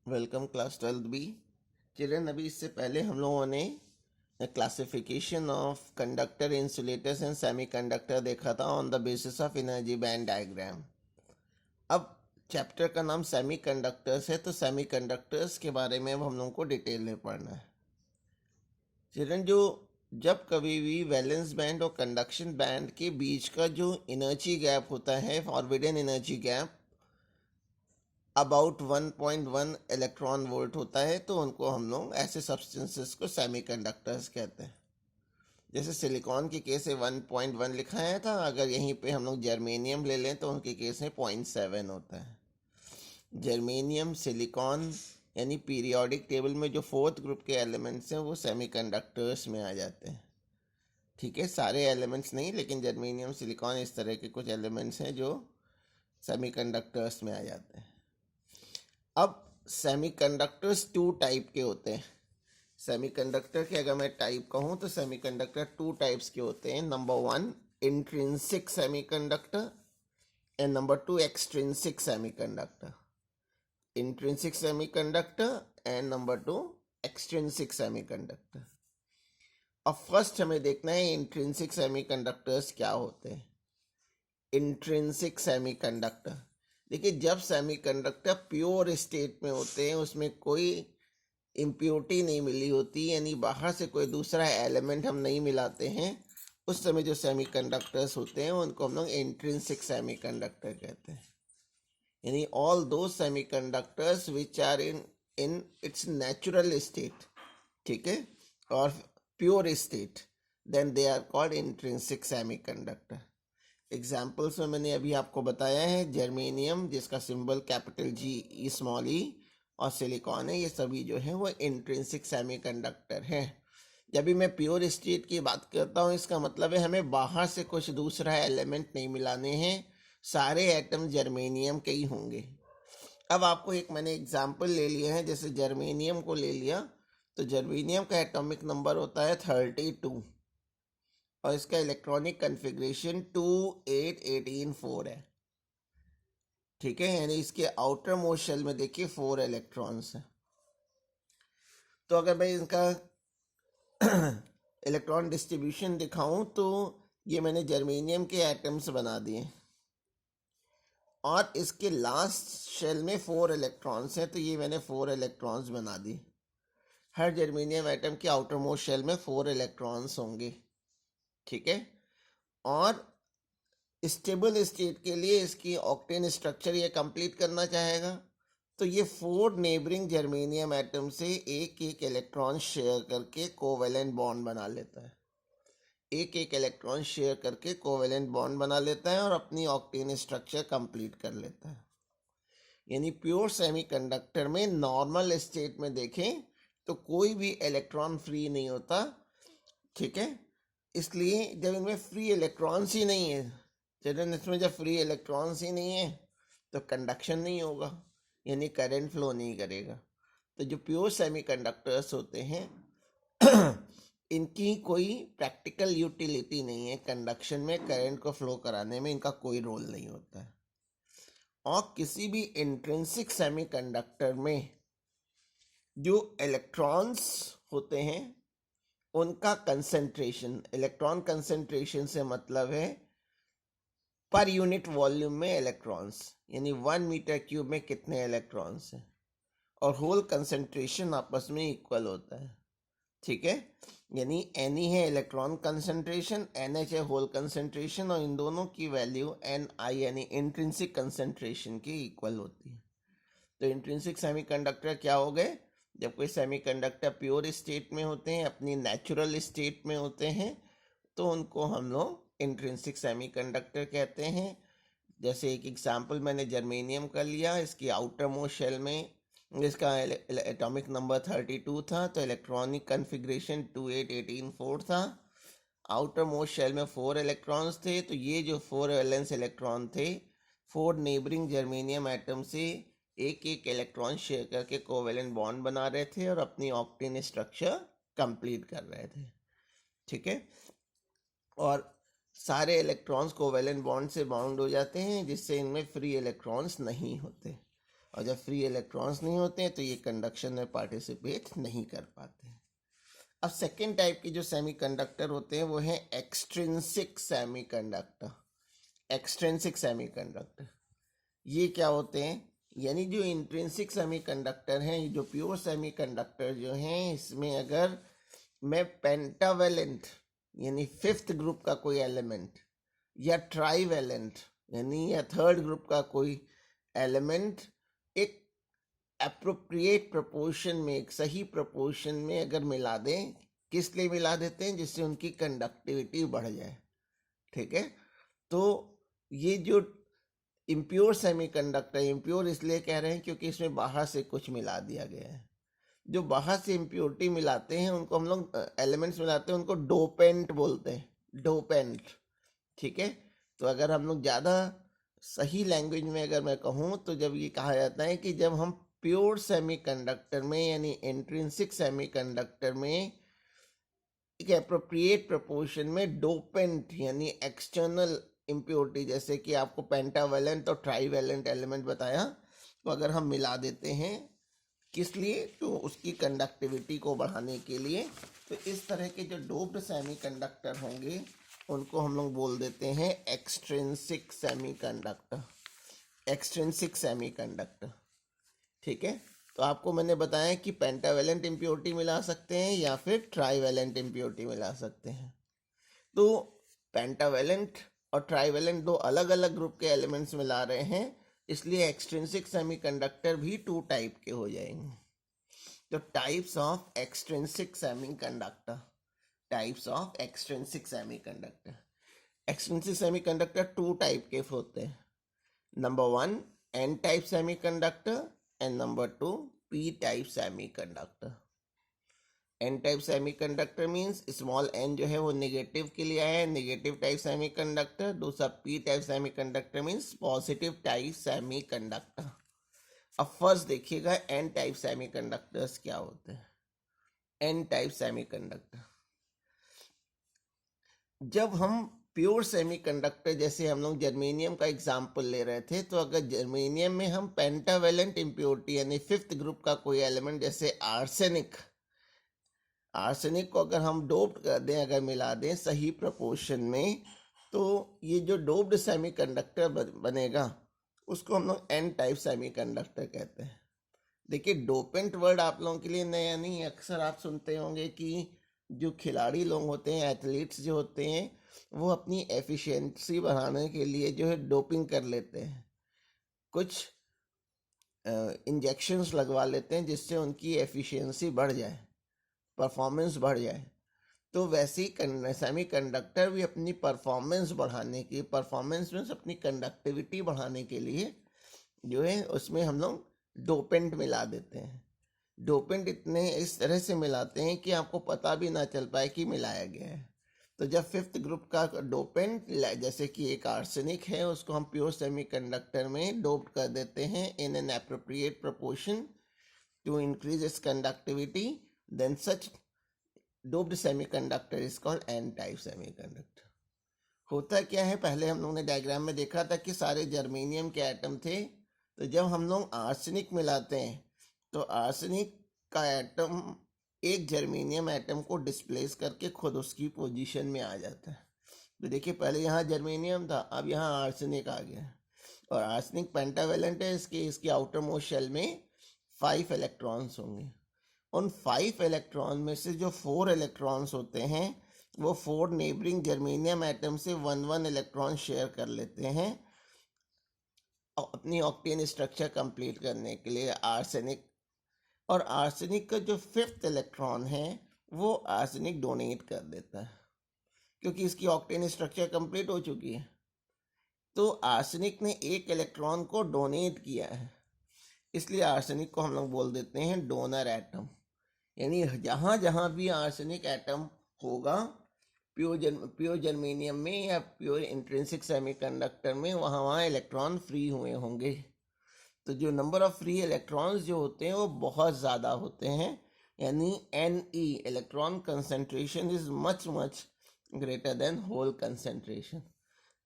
Welcome class 12 B. Children, अभी इससे पहले हम लोगों ने classification of conductor, insulators and semiconductor देखा था on the basis of energy band diagram. अब चैप्टर का नाम सेमीकंडक्टर्स है, तो सेमीकंडक्टर्स के बारे में अब हम लोगों को डिटेल में पढ़ना है। चिल्ड्रन, जब कभी भी वैलेंस बैंड और कंडक्शन बैंड के बीच का जो एनर्जी गैप होता है, forbidden energy gap about 1.1 electron volt होता है, तो उनको हम लोग ऐसे सब्सटेंसेस को सेमीकंडक्टर्स कहते हैं। जैसे सिलिकॉन के केस में 1.1 लिखा है था, अगर यहीं पे हम लोग जर्मेनियम ले लें तो उनके केस में 0.7 होता है। जर्मेनियम, सिलिकॉन यानी पीरियोडिक टेबल में जो फोर्थ ग्रुप के एलिमेंट्स हैं वो सेमीकंडक्टर्स में आ जाते हैं। ठीक है, सारे एलिमेंट्स नहीं, लेकिन जर्मेनियम, सिलिकॉन इस तरह के कुछ एलिमेंट्स हैं जो सेमीकंडक्टर्स में आ जाते हैं। अब सेमीकंडक्टर्स टू टाइप के होते हैं। सेमीकंडक्टर के अगर मैं टाइप कहूँ तो सेमीकंडक्टर टू टाइप्स के होते हैं। Number 1 intrinsic semiconductor and number 2 extrinsic semiconductor. Intrinsic semiconductor and number 2 extrinsic semiconductor. अब फर्स्ट हमें देखना है इंट्रिंसिक सेमीकंडक्टर्स क्या होते हैं। इंट्रिंसिक सेमीकंडक्टर, देखिए, जब सेमीकंडक्टर प्योर स्टेट में होते हैं, उसमें कोई इम्प्योरिटी नहीं मिली होती, यानी बाहर से कोई दूसरा एलिमेंट हम नहीं मिलाते हैं, उस समय जो सेमीकंडक्टर्स होते हैं उनको हम लोग इंट्रिंसिक सेमीकंडक्टर कहते हैं। यानी all those semiconductors which are in its natural state, ठीक है, और pure state, then they are called intrinsic semiconductor. Examples में मैंने अभी आपको बताया है, जर्मेनियम जिसका symbol capital G small e और सिलिकॉन है, ये सभी जो है वो इंट्रिंसिक सेमीकंडक्टर है। जब भी मैं प्योर स्टेट की बात करता हूँ, इसका मतलब है हमें बाहर से कुछ दूसरा एलिमेंट नहीं मिलाने हैं, सारे एटम जर्मेनियम के ही होंगे। अब आपको एक मैंने एग्जाम्पल ले लिया है, जैसे जर्मेनियम को ले लिया, तो जर्मेनियम का एटॉमिक नंबर होता है 32 और इसका इलेक्ट्रॉनिक कन्फिग्रेशन 28184 है। ठीक है, यानी इसके आउटर मोस्ट शेल में देखिए 4 इलेक्ट्रॉन्स हैं। तो अगर मैं इनका इलेक्ट्रॉन डिस्ट्रीब्यूशन दिखाऊं तो ये मैंने जर्मेनियम के एटम्स बना दिए और इसके लास्ट शेल में 4 इलेक्ट्रॉन्स हैं, तो ये मैंने 4 इलेक्ट्रॉन्स बना दी। हर जर्मेनियम एटम के आउटर मोस्ट शेल में 4 इलेक्ट्रॉन्स होंगे। ठीक है, और स्टेबल स्टेट के लिए इसकी ऑक्टेन स्ट्रक्चर ये कंप्लीट करना चाहेगा, तो ये 4 नेबरिंग जर्मेनियम एटम से एक एक इलेक्ट्रॉन शेयर करके कोवेलेंट बॉन्ड बना लेता है। एक एक इलेक्ट्रॉन शेयर करके कोवेलेंट बॉन्ड बना लेता है और अपनी ऑक्टेन स्ट्रक्चर कंप्लीट कर लेता है। यानी प्योर सेमीकंडक्टर में नॉर्मल स्टेट में देखें तो कोई भी इलेक्ट्रॉन फ्री नहीं होता। ठीक है, इसलिए जब इनमें फ्री इलेक्ट्रॉन्स ही नहीं है, इसमें जब फ्री इलेक्ट्रॉन्स ही नहीं है तो कंडक्शन नहीं होगा, यानी करंट फ्लो नहीं करेगा। तो जो प्योर सेमीकंडक्टर्स होते हैं इनकी कोई प्रैक्टिकल यूटिलिटी नहीं है, कंडक्शन में करंट को फ्लो कराने में इनका कोई रोल नहीं होता है। और किसी भी इंट्रिंसिक सेमीकंडक्टर में जो इलेक्ट्रॉन्स होते हैं उनका कंसंट्रेशन, इलेक्ट्रॉन कंसंट्रेशन से मतलब है पर यूनिट वॉल्यूम में इलेक्ट्रॉन्स, यानी 1 मीटर क्यूब में कितने इलेक्ट्रॉन्स हैं, और होल कंसंट्रेशन आपस में इक्वल होता है। ठीक है, यानी एन है इलेक्ट्रॉन कंसंट्रेशन, NH है होल कंसंट्रेशन, और इन दोनों की वैल्यू NI यानी इंट्रिंसिक कंसंट्रेशन की इक्वल होती है। तो इंट्रिंसिक सेमीकंडक्टर क्या हो गए, जब कोई सेमीकंडक्टर प्योर स्टेट में होते हैं, अपनी नेचुरल स्टेट में होते हैं, तो उनको हम लोग इंट्रिंसिक सेमीकंडक्टर कहते हैं। जैसे एक एग्जांपल मैंने जर्मेनियम का लिया, इसकी आउटर मोस्ट शेल में इसका एटॉमिक नंबर 32 था, तो इलेक्ट्रॉनिक कन्फिग्रेशन 28184 था। आउटर मोस्ट शेल में 4 इलेक्ट्रॉन्स थे, तो ये जो 4 वैलेंस इलेक्ट्रॉन थे 4 नेबरिंग जर्मेनियम एटम से एक एक इलेक्ट्रॉन शेयर करके कोवेलेंट बॉन्ड बना रहे थे और अपनी ऑक्टेन स्ट्रक्चर कंप्लीट कर रहे थे। ठीक है, और सारे इलेक्ट्रॉन्स कोवेलेंट बॉन्ड से बाउंड हो जाते हैं, जिससे इनमें फ्री इलेक्ट्रॉन्स नहीं होते। और जब फ्री इलेक्ट्रॉन्स नहीं होते हैं तो ये कंडक्शन में पार्टिसिपेट नहीं कर पाते। अब सेकेंड टाइप के जो सेमीकंडक्टर होते हैं वो है एक्सट्रिंसिक सेमीकंडक्टर। एक्सट्रिंसिक सेमीकंडक्टर ये क्या होते हैं, यानी जो इंट्रिंसिक सेमीकंडक्टर हैं, जो प्योर सेमीकंडक्टर जो हैं, इसमें अगर मैं पेंटावेलेंट यानी फिफ्थ ग्रुप का कोई एलिमेंट या ट्राईवेलेंट यानी या थर्ड ग्रुप का कोई एलिमेंट एक एप्रोप्रिएट प्रोपोर्शन में, एक सही प्रोपोर्शन में अगर मिला दें, किस लिए मिला देते हैं, जिससे उनकी कंडक्टिविटी बढ़ जाए। ठीक है, तो ये जो इम्प्योर सेमीकंडक्टर, इम्प्योर इसलिए कह रहे हैं क्योंकि इसमें बाहर से कुछ मिला दिया गया है। जो बाहर से इम्प्योरिटी मिलाते हैं उनको हम लोग एलिमेंट्स मिलाते हैं उनको डोपेंट बोलते हैं, डोपेंट। ठीक है, तो अगर हम लोग ज़्यादा सही लैंग्वेज में अगर मैं कहूँ तो जब ये कहा जाता है कि जब हम प्योर सेमीकंडक्टर में यानी इंट्रिंसिक सेमीकंडक्टर में एक एप्रोप्रिएट प्रोपोर्शन में डोपेंट यानी एक्सटर्नल इम्प्योरिटी, जैसे कि आपको पेंटावेलेंट और ट्राईवेलेंट एलिमेंट बताया, तो अगर हम मिला देते हैं किस लिए, तो उसकी कंडक्टिविटी को बढ़ाने के लिए, तो इस तरह के जो डोप्ड सेमीकंडक्टर होंगे उनको हम लोग बोल देते हैं एक्सट्रिंसिक सेमीकंडक्टर। Extrinsic semiconductor. ठीक है, तो आपको मैंने बताया कि पेंटावेलेंट इम्प्योरिटी मिला सकते हैं या फिर ट्राईवेलेंट इम्प्योरिटी मिला सकते हैं। तो पेंटावेलेंट और ट्राईवेलेंट दो अलग अलग ग्रुप के एलिमेंट्स मिला रहे हैं, इसलिए एक्सट्रिंसिक सेमीकंडक्टर भी टू टाइप के हो जाएंगे। तो types of extrinsic semiconductor, types of extrinsic semiconductor. Extrinsic semiconductor two type के होते हैं। Number 1 N type semiconductor and number 2 P type semiconductor. N type semiconductor means small N जो है वो नेगेटिव के लिए आया है, नेगेटिव टाइप सेमीकंडक्टर। दूसरा P type semiconductor means positive type semiconductor. अब फर्स्ट देखिएगा एन टाइप सेमीकंडक्टर्स क्या होते हैं। एन टाइप सेमीकंडक्टर, जब हम प्योर सेमीकंडक्टर जैसे हम लोग जर्मेनियम का एग्जांपल ले रहे थे, तो अगर जर्मेनियम में हम पेंटावेलेंट इम्प्योरिटी यानी फिफ्थ ग्रुप का कोई एलिमेंट जैसे आर्सेनिक, आर्सेनिक को अगर हम डोप्ड कर दें, अगर मिला दें सही प्रपोर्शन में, तो ये जो डोप्ड सेमीकंडक्टर बनेगा उसको हम लोग एन टाइप सेमीकंडक्टर कहते हैं। देखिए डोपेंट वर्ड आप लोगों के लिए नया नहीं, अक्सर आप सुनते होंगे कि जो खिलाड़ी लोग होते हैं, एथलीट्स जो होते हैं, वो अपनी एफिशिएंसी बढ़ाने के लिए जो है डोपिंग कर लेते हैं, कुछ इंजेक्शंस लगवा लेते हैं जिससे उनकी एफिशिएंसी बढ़ जाए, परफॉर्मेंस बढ़ जाए। तो वैसे ही सेमीकंडक्टर भी अपनी परफॉर्मेंस बढ़ाने की, परफॉर्मेंस में अपनी कंडक्टिविटी बढ़ाने के लिए जो है उसमें हम लोग डोपेंट मिला देते हैं। डोपेंट इतने इस तरह से मिलाते हैं कि आपको पता भी ना चल पाए कि मिलाया गया है। तो जब फिफ्थ ग्रुप का डोपेंट जैसे कि एक आर्सेनिक है, उसको हम प्योर सेमीकंडक्टर में डोप्ड कर देते हैं in an appropriate proportion to increase its conductivity, then such doped semiconductor is called N type semiconductor. होता क्या है, पहले हम लोगों ने डायग्राम में देखा था कि सारे जर्मेनियम के एटम थे, तो जब हम लोग आर्सेनिक मिलाते हैं तो आर्सेनिक का एटम एक जर्मेनियम एटम को डिस्प्लेस करके खुद उसकी पोजीशन में आ जाता है। तो देखिए पहले यहाँ जर्मेनियम था, अब यहाँ आर्सेनिक आ गया, और आर्सेनिक पेंटावेलेंट है, इसके आउटर मोस्ट शेल में 5 इलेक्ट्रॉन्स होंगे। उन 5 इलेक्ट्रॉन में से जो 4 इलेक्ट्रॉन्स होते हैं वो 4 नेबरिंग जर्मेनियम एटम से 1-1 इलेक्ट्रॉन शेयर कर लेते हैं अपनी ऑक्टेन स्ट्रक्चर कंप्लीट करने के लिए आर्सेनिक। और आर्सेनिक का जो 5th इलेक्ट्रॉन है वो आर्सेनिक डोनेट कर देता है क्योंकि इसकी ऑक्टेन स्ट्रक्चर कंप्लीट हो चुकी है। तो आर्सेनिक ने 1 इलेक्ट्रॉन को डोनेट किया है, इसलिए आर्सेनिक को हम लोग बोल देते हैं डोनर एटम। यानी जहाँ जहाँ भी आर्सेनिक एटम होगा प्योर जर्मेनियम में या प्योर इंट्रिंसिक सेमीकंडक्टर में, वहाँ वहाँ इलेक्ट्रॉन फ्री हुए होंगे। तो जो नंबर ऑफ फ्री इलेक्ट्रॉन्स जो होते हैं वो बहुत ज़्यादा होते हैं, यानी Ne electron concentration is much greater than hole concentration.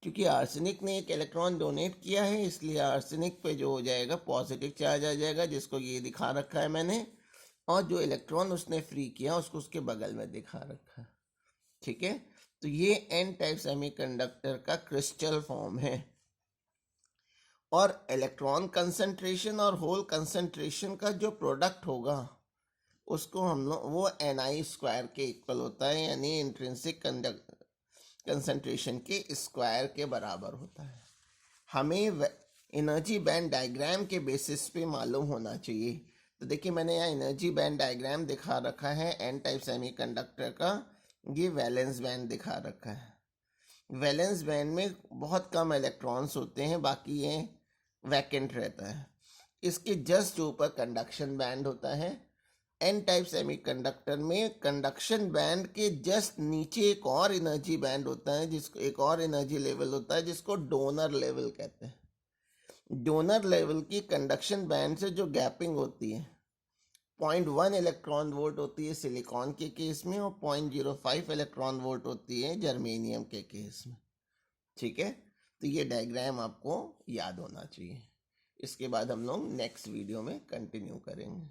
क्योंकि आर्सेनिक ने एक इलेक्ट्रॉन डोनेट किया है, इसलिए आर्सेनिक पे जो हो जाएगा पॉजिटिव चार्ज आ जाएगा, जिसको ये दिखा रखा है मैंने, और जो इलेक्ट्रॉन उसने फ्री किया उसको उसके बगल में दिखा रखा है। ठीक है, तो ये एन टाइप सेमीकंडक्टर का क्रिस्टल फॉर्म है। और इलेक्ट्रॉन कंसंट्रेशन और होल कंसंट्रेशन का जो प्रोडक्ट होगा उसको हम लोग वो Ni² के इक्वल होता है, यानी इंट्रिंसिक कंसंट्रेशन के स्क्वायर के बराबर होता है। हमें एनर्जी बैंड डायग्राम के बेसिस पे मालूम होना चाहिए। तो देखिए मैंने यहाँ एनर्जी बैंड डायग्राम दिखा रखा है एन टाइप सेमीकंडक्टर का। ये वैलेंस बैंड दिखा रखा है। वैलेंस बैंड में बहुत कम इलेक्ट्रॉन्स होते हैं, बाकी ये वैकेंट रहता है। इसके जस्ट ऊपर कंडक्शन बैंड होता है। एन टाइप सेमीकंडक्टर में कंडक्शन बैंड के जस्ट नीचे एक और एनर्जी बैंड होता है, जिसको एक और एनर्जी लेवल होता है जिसको डोनर लेवल कहते हैं। डोनर लेवल की कंडक्शन बैंड से जो गैपिंग होती है 0.1 इलेक्ट्रॉन वोल्ट होती है सिलिकॉन के केस में, और 0.05 इलेक्ट्रॉन वोल्ट होती है जर्मेनियम के केस में। ठीक है, तो ये डायग्राम आपको याद होना चाहिए। इसके बाद हम लोग नेक्स्ट वीडियो में कंटिन्यू करेंगे।